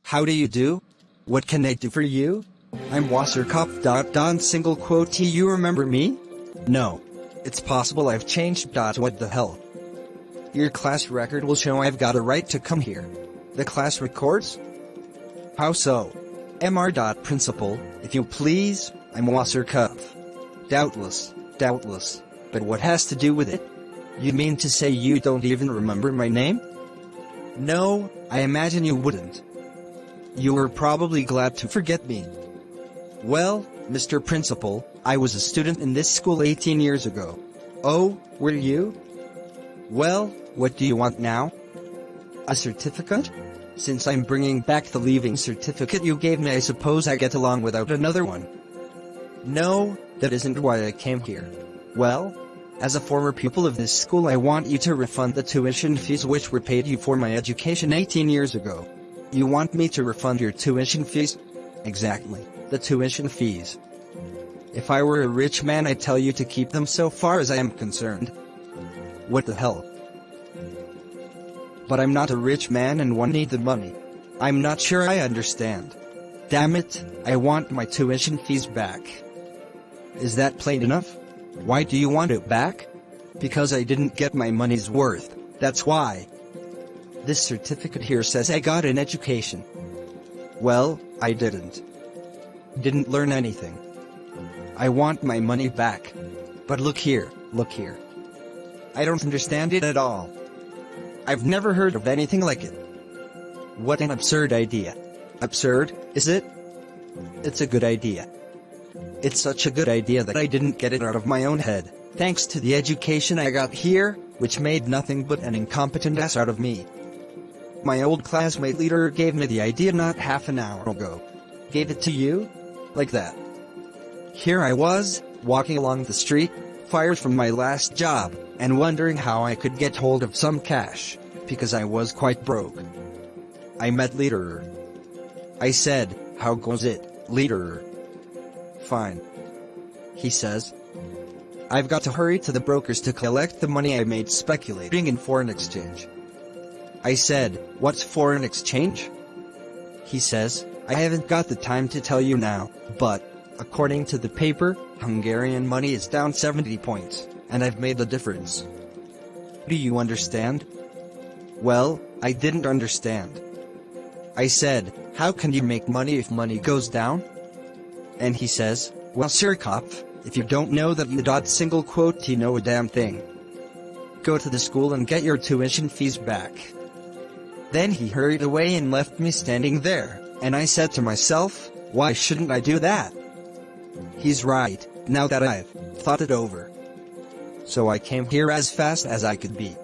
How do you do? What can I do for you? I'm Wasserkopf. Don single quote. Do you remember me? No. It's possible I've changed. What the hell? Your class record will show I've got a right to come here. The class records? How so? Mr. Principal, if you please, I'm Wasserkopf. Doubtless. But what has to do with it? You mean to say you don't even remember my name? No, I imagine you wouldn't. You were probably glad to forget me. Well, Mr. Principal, I was a student in this school 18 years ago. Oh, were you? Well, what do you want now? A certificate? Since I'm bringing back the leaving certificate you gave me, I suppose I get along without another one. No, that isn't why I came here. Well, as a former pupil of this school, I want you to refund the tuition fees which were paid you for my education 18 years ago. You want me to refund your tuition fees? Exactly, the tuition fees. If I were a rich man, I'd tell you to keep them so far as I am concerned. What the hell? But I'm not a rich man and one need the money. I'm not sure I understand. Damn it, I want my tuition fees back. Is that plain enough? Why do you want it back? Because I didn't get my money's worth, that's why. This certificate here says I got an education. Well, I didn't. Didn't learn anything. I want my money back. But look here. I don't understand it at all. I've never heard of anything like it. What an absurd idea. Absurd, is it? It's a good idea. It's such a good idea that I didn't get it out of my own head, thanks to the education I got here, which made nothing but an incompetent ass out of me. My old classmate leader gave me the idea not half an hour ago. Gave it to you? Like that. Here I was, walking along the street, fired from my last job, and wondering how I could get hold of some cash, because I was quite broke. I met Leader. I said, "How goes it, Leader?" "Fine," he says. "I've got to hurry to the brokers to collect the money I made speculating in foreign exchange." I said, "What's foreign exchange?" He says, "I haven't got the time to tell you now, but, according to the paper, Hungarian money is down 70 points, and I've made the difference." Do you understand? Well, I didn't understand. I said, "How can you make money if money goes down?" And he says, "Well, Sir Kopf, if you don't know that you single quote you know a damn thing. Go to the school and get your tuition fees back." Then he hurried away and left me standing there, and I said to myself, why shouldn't I do that? He's right, now that I've thought it over. So I came here as fast as I could be.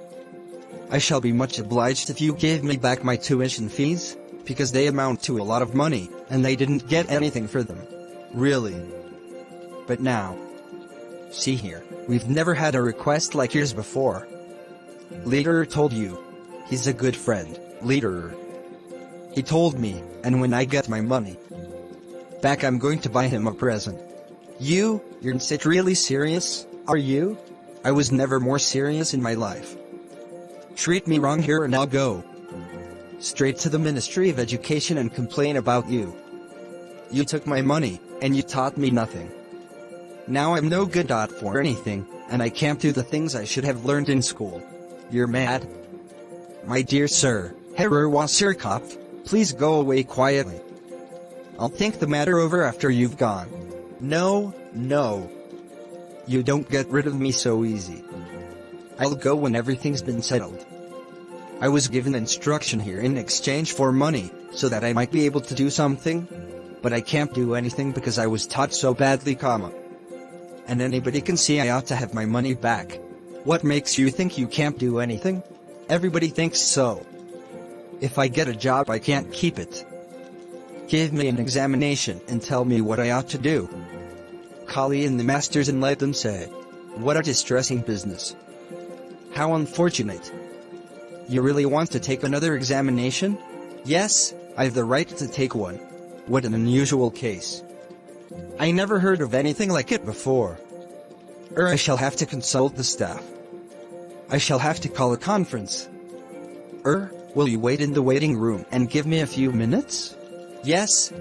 I shall be much obliged if you give me back my tuition fees, because they amount to a lot of money, and they didn't get anything for them. Really. But now, see here, we've never had a request like yours before. Leader told you. He's a good friend, Leader. He told me, and when I get my money back I'm going to buy him a present. You're really serious, are you? I was never more serious in my life. Treat me wrong here and I'll go straight to the Ministry of Education and complain about you. You took my money, and you taught me nothing. Now I'm no good for anything, and I can't do the things I should have learned in school. You're mad? My dear sir, Herr Wasserkopf, please go away quietly. I'll think the matter over after you've gone. No. You don't get rid of me so easy. I'll go when everything's been settled. I was given instruction here in exchange for money, so that I might be able to do something. But I can't do anything because I was taught so badly, and anybody can see I ought to have my money back. What makes you think you can't do anything? Everybody thinks so. If I get a job I can't keep it. Give me an examination and tell me what I ought to do. Call in the masters and let them say, "What a distressing business. How unfortunate. You really want to take another examination?" "Yes, I've the right to take one." What an unusual case. I never heard of anything like it before. I shall have to consult the staff. I shall have to call a conference. Will you wait in the waiting room and give me a few minutes? Yes,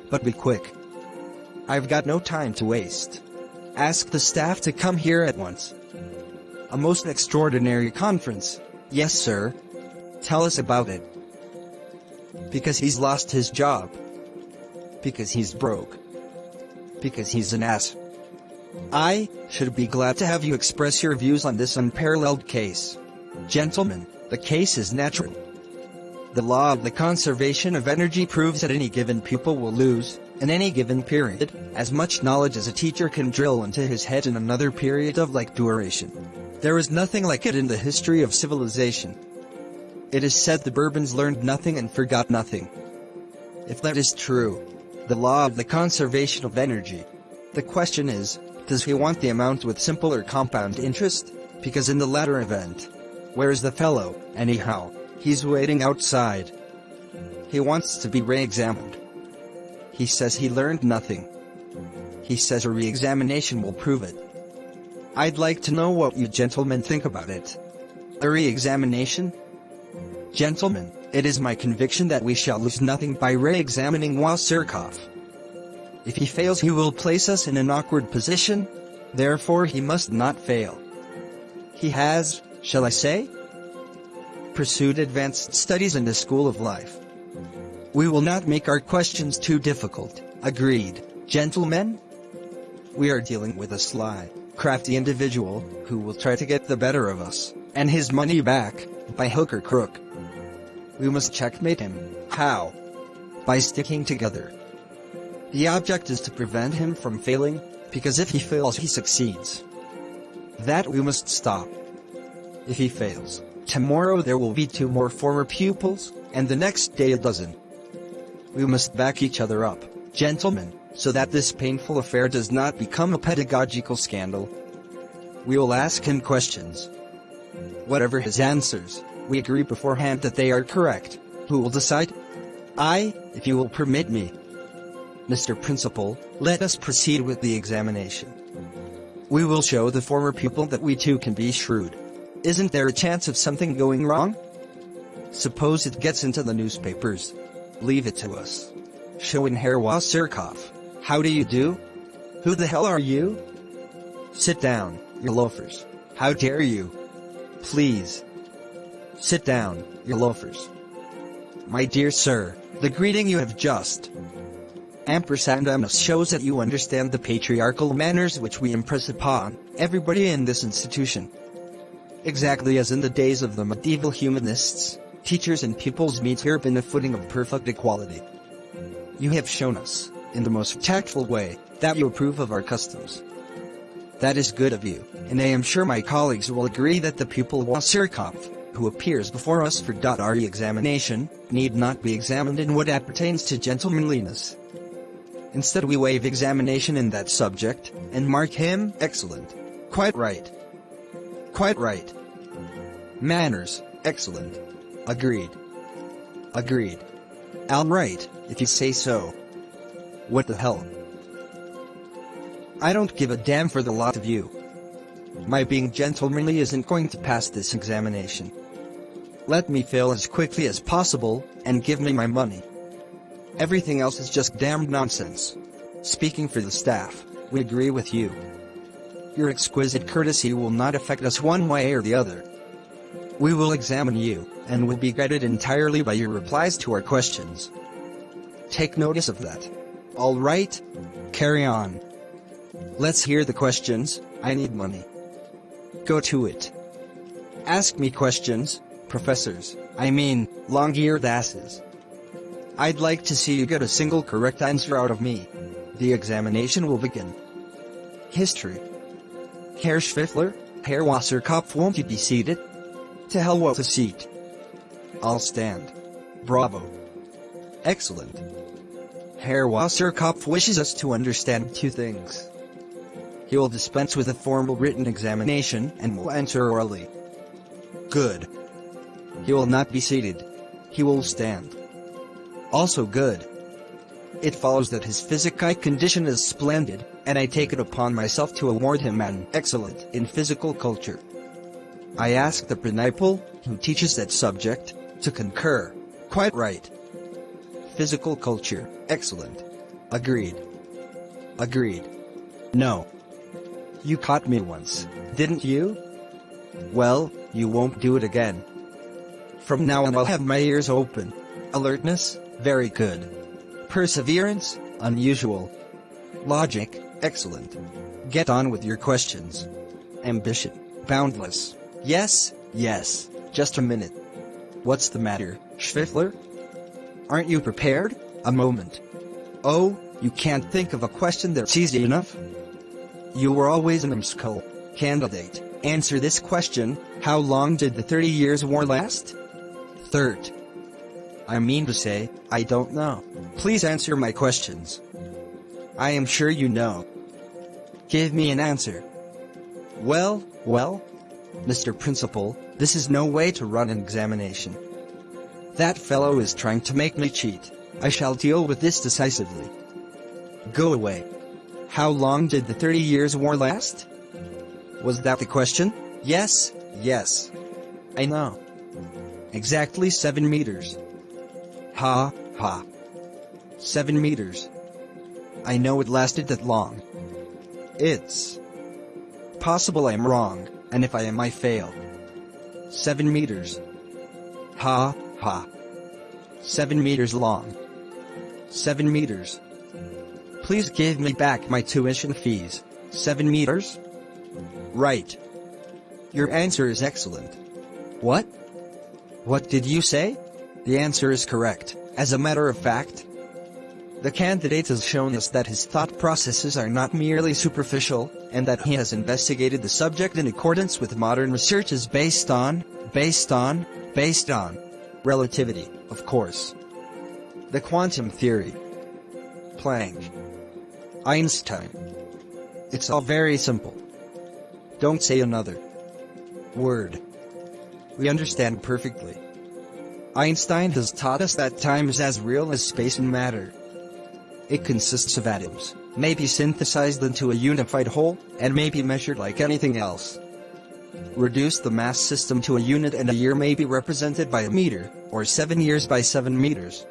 but be quick. I've got no time to waste. Ask the staff to come here at once. A most extraordinary conference. Yes, sir. Tell us about it. Because he's lost his job. Because he's broke. Because he's an ass. I should be glad to have you express your views on this unparalleled case. Gentlemen, the case is natural. The law of the conservation of energy proves that any given pupil will lose, in any given period, as much knowledge as a teacher can drill into his head in another period of like duration. There is nothing like it in the history of civilization. It is said the Bourbons learned nothing and forgot nothing. If that is true, the law of the conservation of energy, the question is, does he want the amount with simple or compound interest? Because in the latter event, where is the fellow, anyhow? He's waiting outside. He wants to be re-examined. He says he learned nothing. He says a re-examination will prove it. I'd like to know what you gentlemen think about it. A re-examination? Gentlemen, it is my conviction that we shall lose nothing by re-examining Wasserkopf. If he fails, he will place us in an awkward position, therefore he must not fail. He has, shall I say, pursued advanced studies in the school of life. We will not make our questions too difficult, agreed, gentlemen? We are dealing with a sly, crafty individual, who will try to get the better of us, and his money back, by hook or crook. We must checkmate him. How? By sticking together. The object is to prevent him from failing, because if he fails he succeeds. That we must stop. If he fails, tomorrow there will be 2 more former pupils, and the next day a dozen. We must back each other up, gentlemen, so that this painful affair does not become a pedagogical scandal. We will ask him questions. Whatever his answers, we agree beforehand that they are correct. Who will decide? I, if you will permit me. Mr. Principal, let us proceed with the examination. We will show the former pupil that we too can be shrewd. Isn't there a chance of something going wrong? Suppose it gets into the newspapers. Leave it to us. Show in Herr Wasserkopf. How do you do? Who the hell are you? Sit down, you loafers. How dare you? Please. Sit down, you loafers. My dear sir, the greeting you have just ampersand shows that you understand the patriarchal manners which we impress upon everybody in this institution. Exactly as in the days of the medieval humanists, teachers and pupils meet here in a footing of perfect equality. You have shown us, in the most tactful way, that you approve of our customs. That is good of you, and I am sure my colleagues will agree that the pupil Wasserkopf, who appears before us for RE examination, need not be examined in what appertains to gentlemanliness. Instead we waive examination in that subject, and mark him excellent. Quite right. Quite right. Manners, excellent. Agreed. Agreed. All right, if you say so. What the hell? I don't give a damn for the lot of you. My being gentlemanly isn't going to pass this examination. Let me fail as quickly as possible, and give me my money. Everything else is just damned nonsense. Speaking for the staff, we agree with you. Your exquisite courtesy will not affect us one way or the other. We will examine you, and will be guided entirely by your replies to our questions. Take notice of that. All right? Carry on. Let's hear the questions. I need money. Go to it. Ask me questions, professors. I mean, long-eared asses. I'd like to see you get a single correct answer out of me. The examination will begin. History. Herr Schwiffler, Herr Wasserkopf, won't you be seated? To hell with a seat. I'll stand. Bravo. Excellent. Herr Wasserkopf wishes us to understand 2 things. He will dispense with a formal written examination and will answer orally. Good. He will not be seated. He will stand. Also good. It follows that his physical condition is splendid, and I take it upon myself to award him an excellent in physical culture. I ask the principal, who teaches that subject, To concur. Quite right. Physical culture. Excellent. Agreed. Agreed. No. You caught me once, didn't you? Well, you won't do it again. From now on I'll have my ears open. Alertness, very good. Perseverance, unusual. Logic, excellent. Get on with your questions. Ambition, boundless. Yes, yes, just a minute. What's the matter, Schwiffler? Aren't you prepared? A moment. Oh, you can't think of a question that's easy enough? You were always an numbskull candidate. Answer this question: how long did the 30 Years' War last? Third. I mean to say, I don't know. Please answer my questions. I am sure you know. Give me an answer. Well, Mr. Principal, this is no way to run an examination. That fellow is trying to make me cheat. I shall deal with this decisively. Go away. How long did the 30 Years' War last? Was that the question? Yes, yes. I know. Exactly 7 meters. Ha, ha. 7 meters. I know it lasted that long. It's possible I'm wrong, and if I am I fail. 7 meters. Ha, ha. 7 meters long. 7 meters. Please give me back my tuition fees. 7 meters? Right. Your answer is excellent. What? What did you say? The answer is correct. As a matter of fact, the candidate has shown us that his thought processes are not merely superficial, and that he has investigated the subject in accordance with modern researches based on relativity, of course. The quantum theory. Planck. Einstein. It's all very simple. Don't say another word. We understand perfectly. Einstein has taught us that time is as real as space and matter. It consists of atoms, may be synthesized into a unified whole, and may be measured like anything else. Reduce the mass system to a unit and a year may be represented by a meter, or 7 years by 7 meters.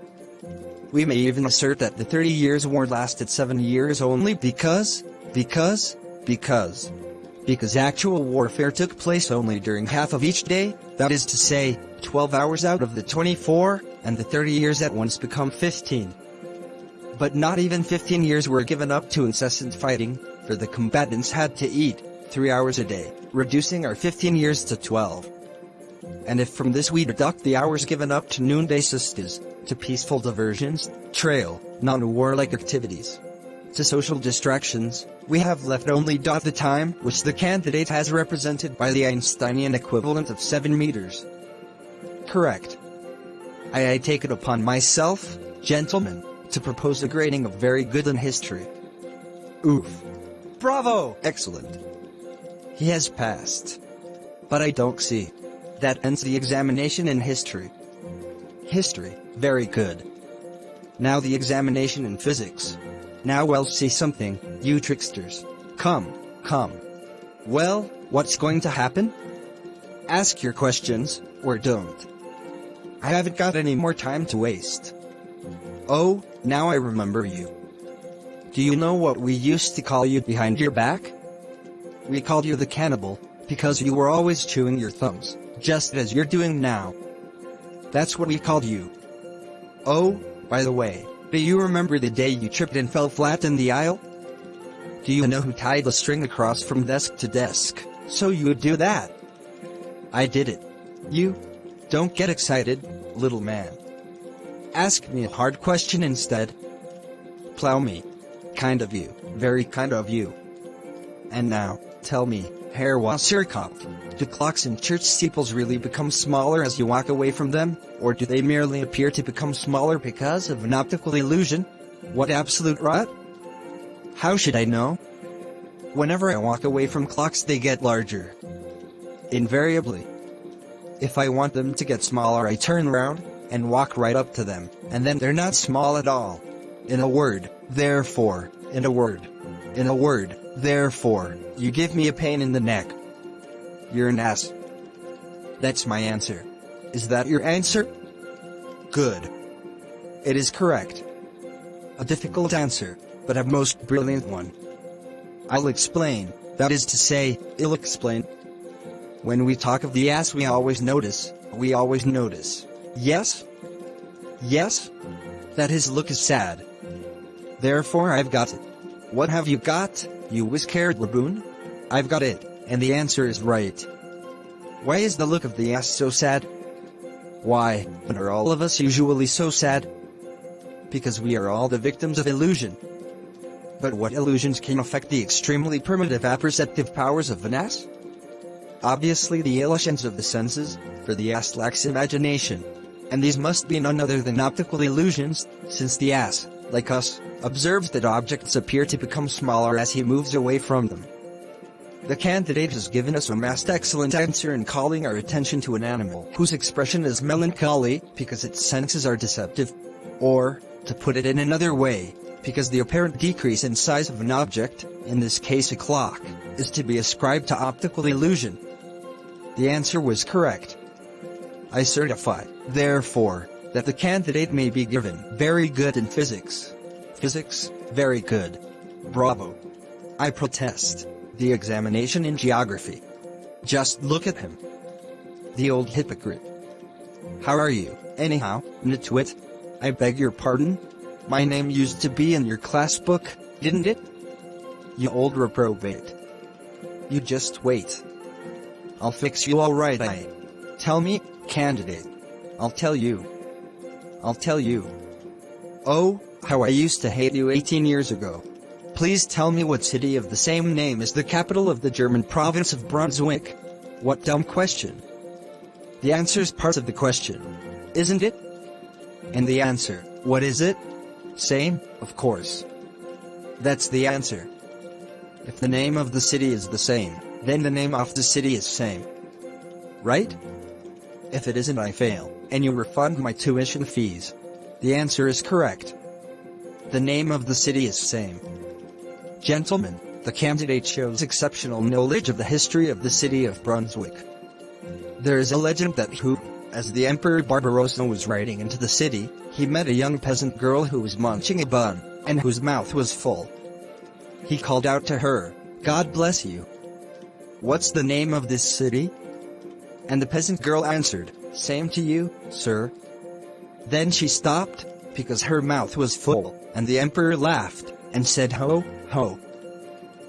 We may even assert that the 30 Years' War lasted 7 years only because actual warfare took place only during half of each day, that is to say, 12 hours out of the 24, and the 30 years at once become 15. But not even 15 years were given up to incessant fighting, for the combatants had to eat 3 hours a day, reducing our 15 years to 12. And if from this we deduct the hours given up to noonday siestas, to peaceful diversions, trail, non-warlike activities, to social distractions, we have left only the time which the candidate has represented by the Einsteinian equivalent of 7 meters. Correct. I take it upon myself, gentlemen, to propose a grading of very good in history. Oof. Bravo! Excellent. He has passed. But I don't see. That ends the examination in history. History, very good. Now the examination in physics. Now we'll see something, you tricksters. Come. Well, what's going to happen? Ask your questions, or don't. I haven't got any more time to waste. Oh, now I remember you. Do you know what we used to call you behind your back? We called you the cannibal, because you were always chewing your thumbs, just as you're doing now. That's what we called you. Oh, by the way, do you remember the day you tripped and fell flat in the aisle? Do you know who tied the string across from desk to desk, so you would do that? I did it. You? Don't get excited, little man. Ask me a hard question instead. Plow me. Kind of you, very kind of you. And now, tell me, Herr Wasserkopf, do clocks in church steeples really become smaller as you walk away from them, or do they merely appear to become smaller because of an optical illusion? What absolute rot? How should I know? Whenever I walk away from clocks they get larger. Invariably. If I want them to get smaller I turn around, and walk right up to them, and then they're not small at all. In a word, therefore, therefore, you give me a pain in the neck. You're an ass. That's my answer. Is that your answer? Good. It is correct. A difficult answer, but a most brilliant one. I'll explain, that is to say, I'll explain. When we talk of the ass we always notice. Yes? Yes? That his look is sad. Therefore I've got it. What have you got, you whisk-haired baboon? I've got it, and the answer is right. Why is the look of the ass so sad? Why are all of us usually so sad? Because we are all the victims of illusion. But what illusions can affect the extremely primitive apperceptive powers of an ass? Obviously the illusions of the senses, for the ass lacks imagination. And these must be none other than optical illusions, since the ass, like us, observes that objects appear to become smaller as he moves away from them. The candidate has given us a most excellent answer in calling our attention to an animal whose expression is melancholy, because its senses are deceptive. Or, to put it in another way, because the apparent decrease in size of an object, in this case a clock, is to be ascribed to optical illusion. The answer was correct. I certify, therefore, that the candidate may be given very good in physics. Physics, very good. Bravo. I protest. The examination in geography. Just look at him. The old hypocrite. How are you, anyhow, nitwit? I beg your pardon? My name used to be in your class book, didn't it? You old reprobate. You just wait. I'll fix you all right. Tell me, candidate. I'll tell you. Oh, how I used to hate you 18 years ago. Please tell me what city of the same name is the capital of the German province of Brunswick. What dumb question. The answer's part of the question, isn't it? And the answer, what is it? Same, of course. That's the answer. If the name of the city is the same, then the name of the city is same. Right? If it isn't, I fail, and you refund my tuition fees. The answer is correct. The name of the city is same. Gentlemen, the candidate shows exceptional knowledge of the history of the city of Brunswick. There is a legend that as the Emperor Barbarossa was riding into the city, he met a young peasant girl who was munching a bun, and whose mouth was full. He called out to her, "God bless you. What's the name of this city?" And the peasant girl answered, "Same to you, sir." Then she stopped, because her mouth was full, and the emperor laughed, and said, "Ho, ho.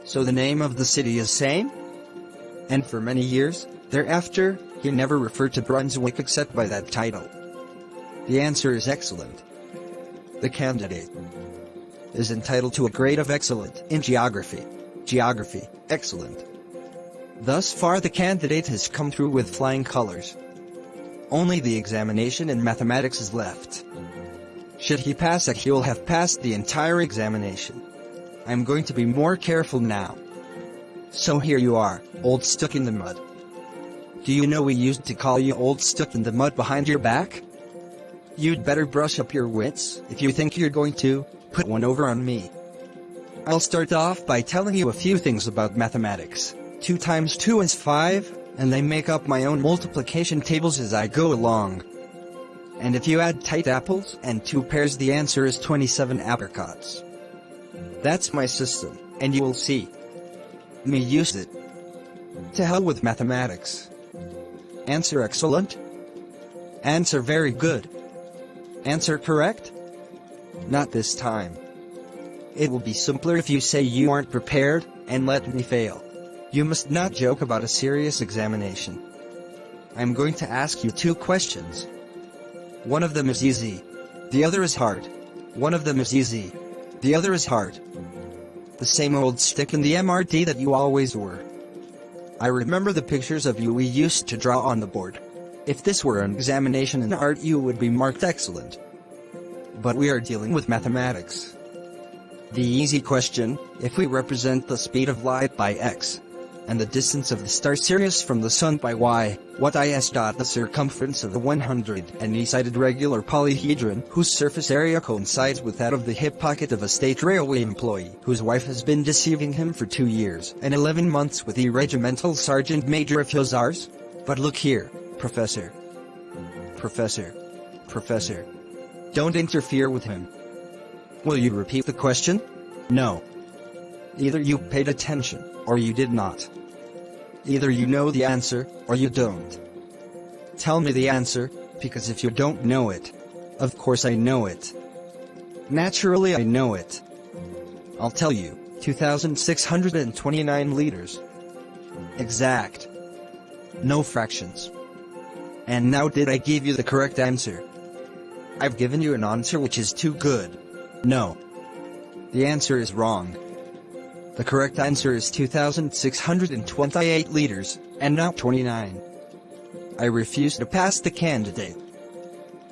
So the name of the city is same?" And for many years, thereafter, he never referred to Brunswick except by that title. The answer is excellent. The candidate is entitled to a grade of excellent in geography. Geography, excellent. Thus far the candidate has come through with flying colors. Only the examination in mathematics is left. Should he pass it, he will have passed the entire examination. I'm going to be more careful now. So here you are, old stuck in the mud. Do you know we used to call you old stuck in the mud behind your back? You'd better brush up your wits if you think you're going to put one over on me. I'll start off by telling you a few things about mathematics. 2 times 2 is 5, and I make up my own multiplication tables as I go along. And if you add tight apples and 2 pears, the answer is 27 apricots. That's my system, and you will see me use it. To hell with mathematics. Answer excellent. Answer very good. Answer correct? Not this time. It will be simpler if you say you aren't prepared, and let me fail. You must not joke about a serious examination. I'm going to ask you 2 questions. One of them is easy. The other is hard. One of them is easy. The other is hard. The same old stick in the MRT that you always were. I remember the pictures of you we used to draw on the board. If this were an examination in art, you would be marked excellent. But we are dealing with mathematics. The easy question, if we represent the speed of light by x, and the distance of the star Sirius from the sun by y, what is the circumference of the 180-sided regular polyhedron whose surface area coincides with that of the hip pocket of a state railway employee whose wife has been deceiving him for 2 years and 11 months with the regimental sergeant major of hussars? But look here, Professor. Professor, don't interfere with him. Will you repeat the question? No. Either you paid attention, or you did not. Either you know the answer, or you don't. Tell me the answer, because if you don't know it, of course I know it. Naturally I know it. I'll tell you, 2,629 liters. Exact. No fractions. And now did I give you the correct answer? I've given you an answer which is too good. No. The answer is wrong. The correct answer is 2,628 liters, and not 29. I refuse to pass the candidate.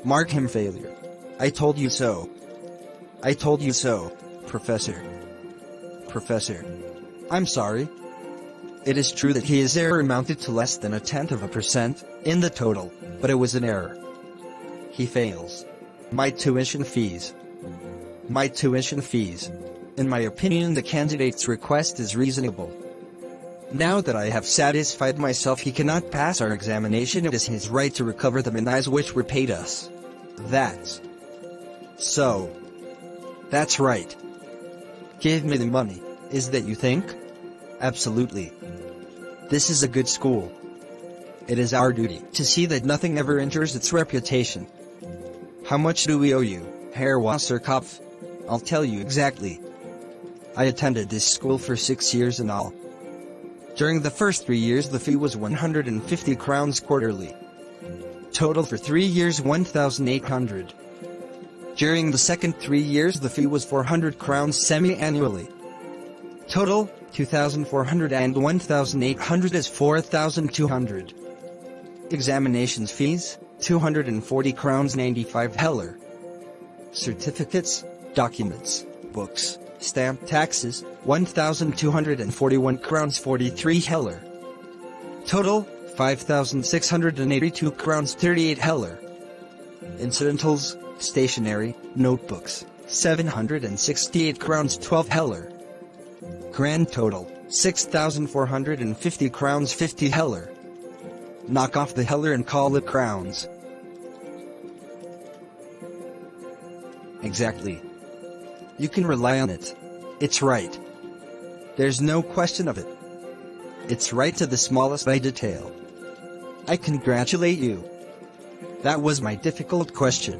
Mark him failure. I told you so. I told you so, Professor. Professor. I'm sorry. It is true that his error amounted to less than 0.1% in the total, but it was an error. He fails. My tuition fees. My tuition fees. In my opinion, the candidate's request is reasonable. Now that I have satisfied myself he cannot pass our examination, it is his right to recover the monies which were paid us. That's so. That's right. Give me the money, is that you think? Absolutely. This is a good school. It is our duty to see that nothing ever injures its reputation. How much do we owe you, Herr Wasserkopf? I'll tell you exactly. I attended this school for 6 years in all. During the first 3 years the fee was 150 crowns quarterly. Total for 3 years 1,800. During the second 3 years the fee was 400 crowns semi-annually. Total, 2,400 and 1,800 is 4,200. Examinations fees, 240 crowns 95 heller. Certificates, documents, books, stamp taxes, 1,241 crowns 43 heller. Total, 5,682 crowns 38 heller. Incidentals, stationery, notebooks, 768 crowns 12 heller. Grand total, 6,450 crowns 50 heller. Knock off the heller and call it crowns. Exactly. You can rely on it. It's right. There's no question of it. It's right to the smallest detail. I congratulate you. That was my difficult question.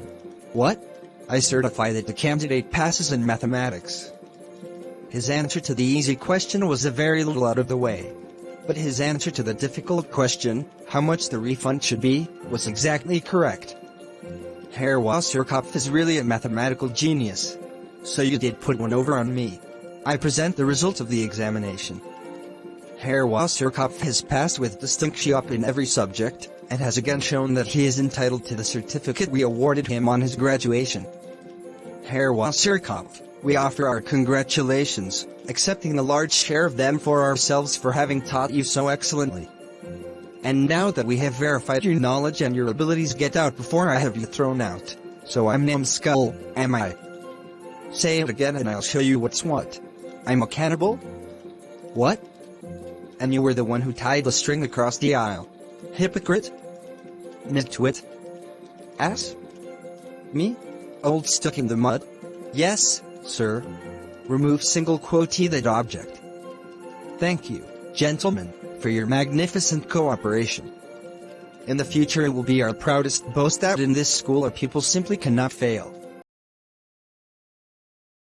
What? I certify that the candidate passes in mathematics. His answer to the easy question was a very little out of the way. But his answer to the difficult question, how much the refund should be, was exactly correct. Herr Wasserkopf is really a mathematical genius. So you did put one over on me. I present the result of the examination. Herr Wasserkopf has passed with distinction in every subject, and has again shown that he is entitled to the certificate we awarded him on his graduation. Herr Wasserkopf, we offer our congratulations, accepting a large share of them for ourselves for having taught you so excellently. And now that we have verified your knowledge and your abilities, get out before I have you thrown out. So I'm numbskull, am I? Say it again and I'll show you what's what. I'm a cannibal? What? And you were the one who tied the string across the aisle. Hypocrite? Nitwit? Ass? Me? Old stuck in the mud? Yes, sir. Remove single quotee that object. Thank you, gentlemen, for your magnificent cooperation. In the future it will be our proudest boast that in this school our pupils simply cannot fail.